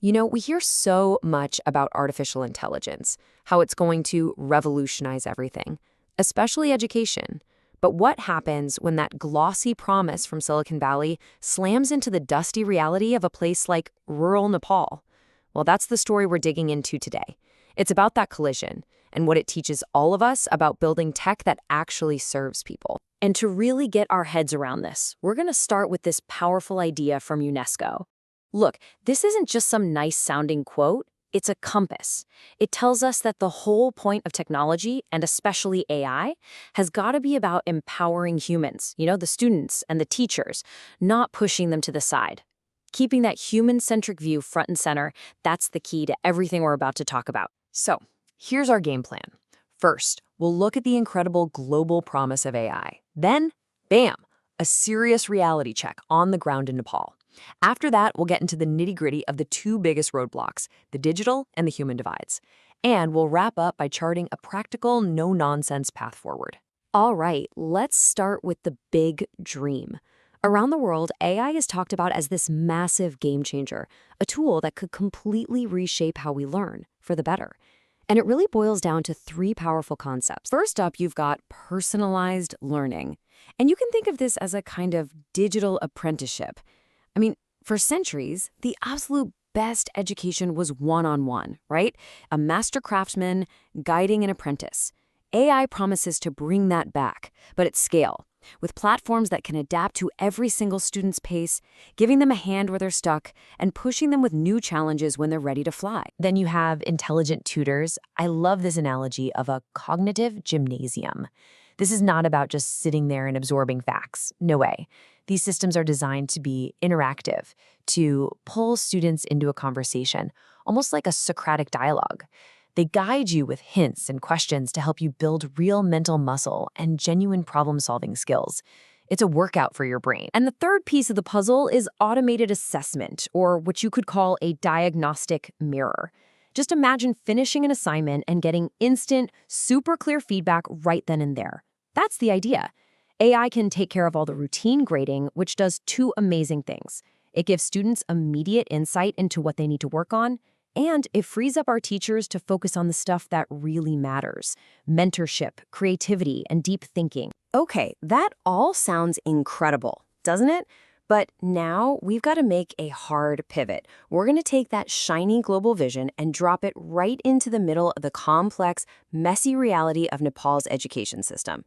We hear so much about artificial intelligence, how it's going to revolutionize everything, especially education. But what happens when that glossy promise from Silicon Valley slams into the dusty reality of a place like rural Nepal? Well, that's the story we're digging into today. It's about that collision and what it teaches all of us about building tech that actually serves people. And to really get our heads around this, we're going to start with this powerful idea from UNESCO. Look, this isn't just some nice-sounding quote, it's a compass. It tells us that the whole point of technology, and especially AI, has got to be about empowering humans, the students and the teachers, not pushing them to the side. Keeping that human-centric view front and center, that's the key to everything we're about to talk about. So, here's our game plan. First, we'll look at the incredible global promise of AI. Then, bam, a serious reality check on the ground in Nepal. After that, we'll get into the nitty-gritty of the two biggest roadblocks, the digital and the human divides. And we'll wrap up by charting a practical, no-nonsense path forward. All right, let's start with the big dream. Around the world, AI is talked about as this massive game changer, a tool that could completely reshape how we learn, for the better. And it really boils down to three powerful concepts. First up, you've got personalized learning. And you can think of this as a kind of digital apprenticeship. For centuries, the absolute best education was one-on-one, right? A master craftsman guiding an apprentice. AI promises to bring that back, but at scale, with platforms that can adapt to every single student's pace, giving them a hand where they're stuck, and pushing them with new challenges when they're ready to fly. Then you have intelligent tutors. I love this analogy of a cognitive gymnasium. This is not about just sitting there and absorbing facts. No way. These systems are designed to be interactive, to pull students into a conversation, almost like a Socratic dialogue. They guide you with hints and questions to help you build real mental muscle and genuine problem-solving skills. It's a workout for your brain. And the third piece of the puzzle is automated assessment, or what you could call a diagnostic mirror. Just imagine finishing an assignment and getting instant, super clear feedback right then and there. That's the idea. AI can take care of all the routine grading, which does two amazing things. It gives students immediate insight into what they need to work on, and it frees up our teachers to focus on the stuff that really matters: mentorship, creativity, and deep thinking. Okay, that all sounds incredible, doesn't it? But now we've got to make a hard pivot. We're going to take that shiny global vision and drop it right into the middle of the complex, messy reality of Nepal's education system.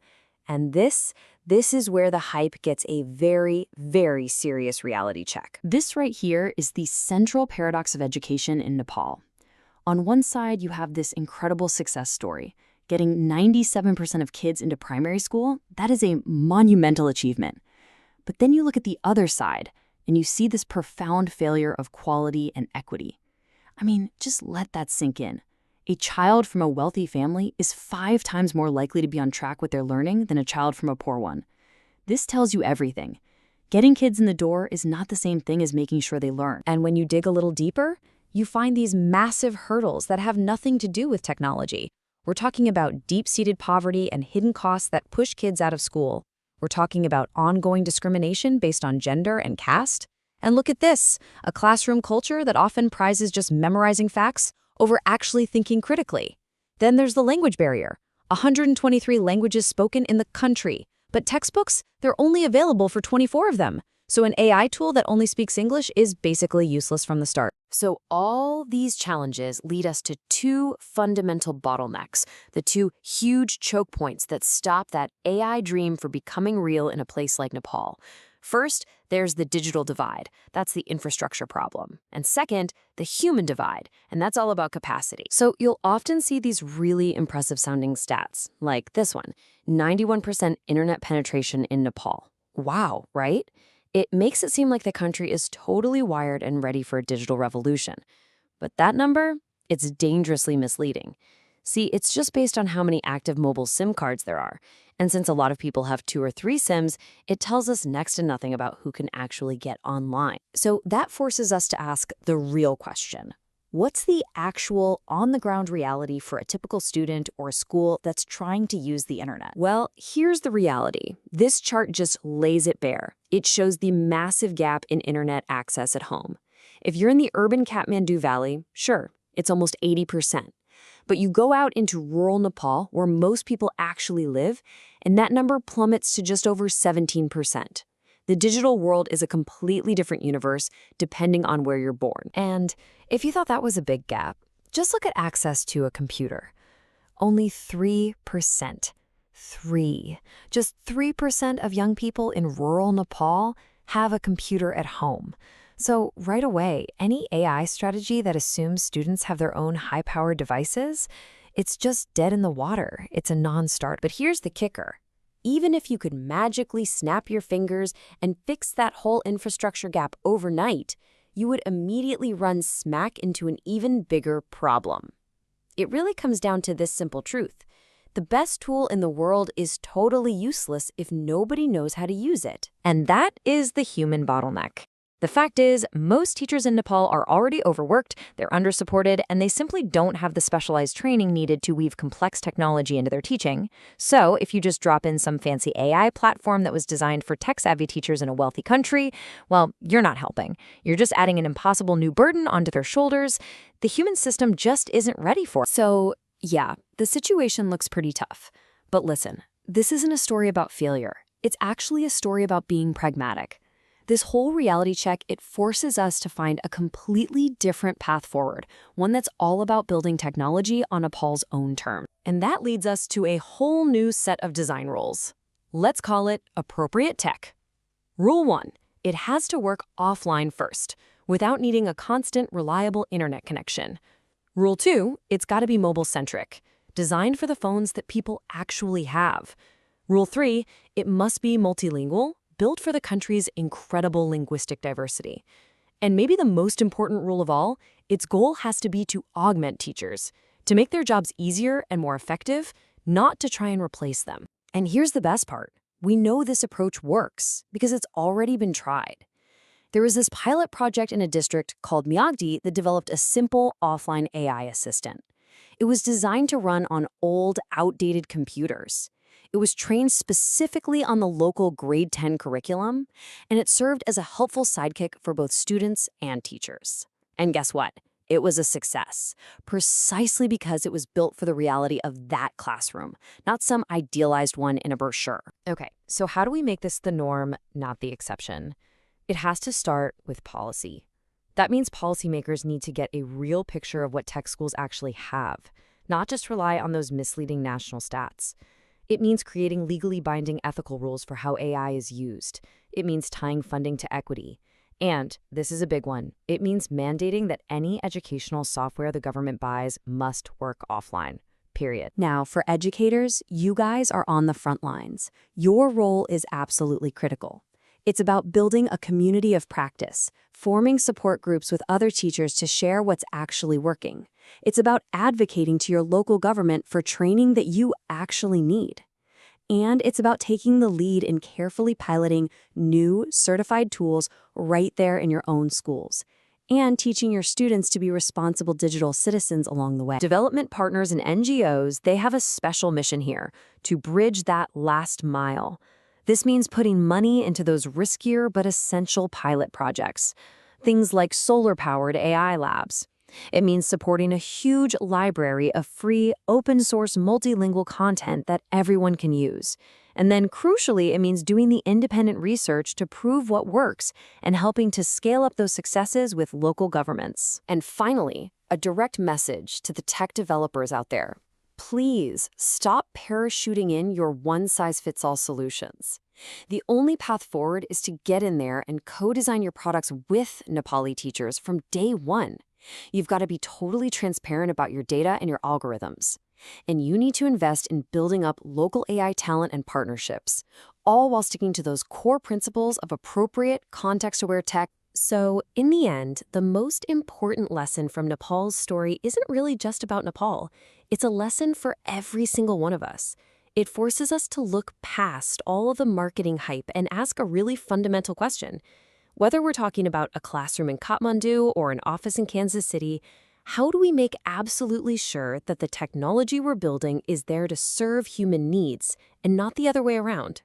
And this is where the hype gets a very, very serious reality check. This right here is the central paradox of education in Nepal. On one side, you have this incredible success story. Getting 97% of kids into primary school, that is a monumental achievement. But then you look at the other side, and you see this profound failure of quality and equity. Just let that sink in. A child from a wealthy family is 5 times more likely to be on track with their learning than a child from a poor one. This tells you everything. Getting kids in the door is not the same thing as making sure they learn. And when you dig a little deeper, you find these massive hurdles that have nothing to do with technology. We're talking about deep-seated poverty and hidden costs that push kids out of school. We're talking about ongoing discrimination based on gender and caste. And look at this, a classroom culture that often prizes just memorizing facts over actually thinking critically. Then there's the language barrier. 123 languages spoken in the country, but textbooks, they're only available for 24 of them. So an AI tool that only speaks English is basically useless from the start. So all these challenges lead us to two fundamental bottlenecks, the two huge choke points that stop that AI dream from becoming real in a place like Nepal. First, there's the digital divide. That's the infrastructure problem. And second, the human divide. And that's all about capacity. So you'll often see these really impressive sounding stats, like this one, 91% internet penetration in Nepal. Wow, right? It makes it seem like the country is totally wired and ready for a digital revolution. But that number, it's dangerously misleading. See, it's just based on how many active mobile SIM cards there are. And since a lot of people have 2 or 3 SIMs, it tells us next to nothing about who can actually get online. So that forces us to ask the real question. What's the actual on-the-ground reality for a typical student or a school that's trying to use the internet? Well, here's the reality. This chart just lays it bare. It shows the massive gap in internet access at home. If you're in the urban Kathmandu Valley, sure, it's almost 80%. But you go out into rural Nepal, where most people actually live, and that number plummets to just over 17%. The digital world is a completely different universe depending on where you're born. And if you thought that was a big gap, just look at access to a computer. Only 3%. Just 3% of young people in rural Nepal have a computer at home. So right away, any AI strategy that assumes students have their own high-powered devices, it's just dead in the water. It's a non-starter. But here's the kicker. Even if you could magically snap your fingers and fix that whole infrastructure gap overnight, you would immediately run smack into an even bigger problem. It really comes down to this simple truth. The best tool in the world is totally useless if nobody knows how to use it. And that is the human bottleneck. The fact is, most teachers in Nepal are already overworked, they're undersupported, and they simply don't have the specialized training needed to weave complex technology into their teaching. So, if you just drop in some fancy AI platform that was designed for tech-savvy teachers in a wealthy country, well, you're not helping. You're just adding an impossible new burden onto their shoulders. The human system just isn't ready for it. So, yeah, the situation looks pretty tough. But listen, this isn't a story about failure. It's actually a story about being pragmatic. This whole reality check, it forces us to find a completely different path forward, one that's all about building technology on Nepal's own terms. And that leads us to a whole new set of design rules. Let's call it appropriate tech. Rule 1, it has to work offline first, without needing a constant, reliable internet connection. Rule 2, it's got to be mobile-centric, designed for the phones that people actually have. Rule 3, it must be multilingual, built for the country's incredible linguistic diversity. And maybe the most important rule of all, its goal has to be to augment teachers, to make their jobs easier and more effective, not to try and replace them. And here's the best part. We know this approach works because it's already been tried. There was this pilot project in a district called Miyagdi that developed a simple offline AI assistant. It was designed to run on old, outdated computers. It was trained specifically on the local grade 10 curriculum, and it served as a helpful sidekick for both students and teachers. And guess what? It was a success, precisely because it was built for the reality of that classroom, not some idealized one in a brochure. Okay, so how do we make this the norm, not the exception? It has to start with policy. That means policymakers need to get a real picture of what tech schools actually have, not just rely on those misleading national stats. It means creating legally binding ethical rules for how AI is used. It means tying funding to equity. And, this is a big one, it means mandating that any educational software the government buys must work offline. Period. Now, for educators, you guys are on the front lines. Your role is absolutely critical. It's about building a community of practice, forming support groups with other teachers to share what's actually working. It's about advocating to your local government for training that you actually need. And it's about taking the lead in carefully piloting new, certified tools right there in your own schools, and teaching your students to be responsible digital citizens along the way. Development partners and NGOs, they have a special mission here, to bridge that last mile. This means putting money into those riskier but essential pilot projects, things like solar-powered AI labs. It means supporting a huge library of free, open-source, multilingual content that everyone can use. And then, crucially, it means doing the independent research to prove what works and helping to scale up those successes with local governments. And finally, a direct message to the tech developers out there. Please stop parachuting in your one-size-fits-all solutions. The only path forward is to get in there and co-design your products with Nepali teachers from day one. You've got to be totally transparent about your data and your algorithms. And you need to invest in building up local AI talent and partnerships, all while sticking to those core principles of appropriate, context-aware tech. So, in the end, the most important lesson from Nepal's story isn't really just about Nepal. It's a lesson for every single one of us. It forces us to look past all of the marketing hype and ask a really fundamental question. Whether we're talking about a classroom in Kathmandu or an office in Kansas City, how do we make absolutely sure that the technology we're building is there to serve human needs and not the other way around?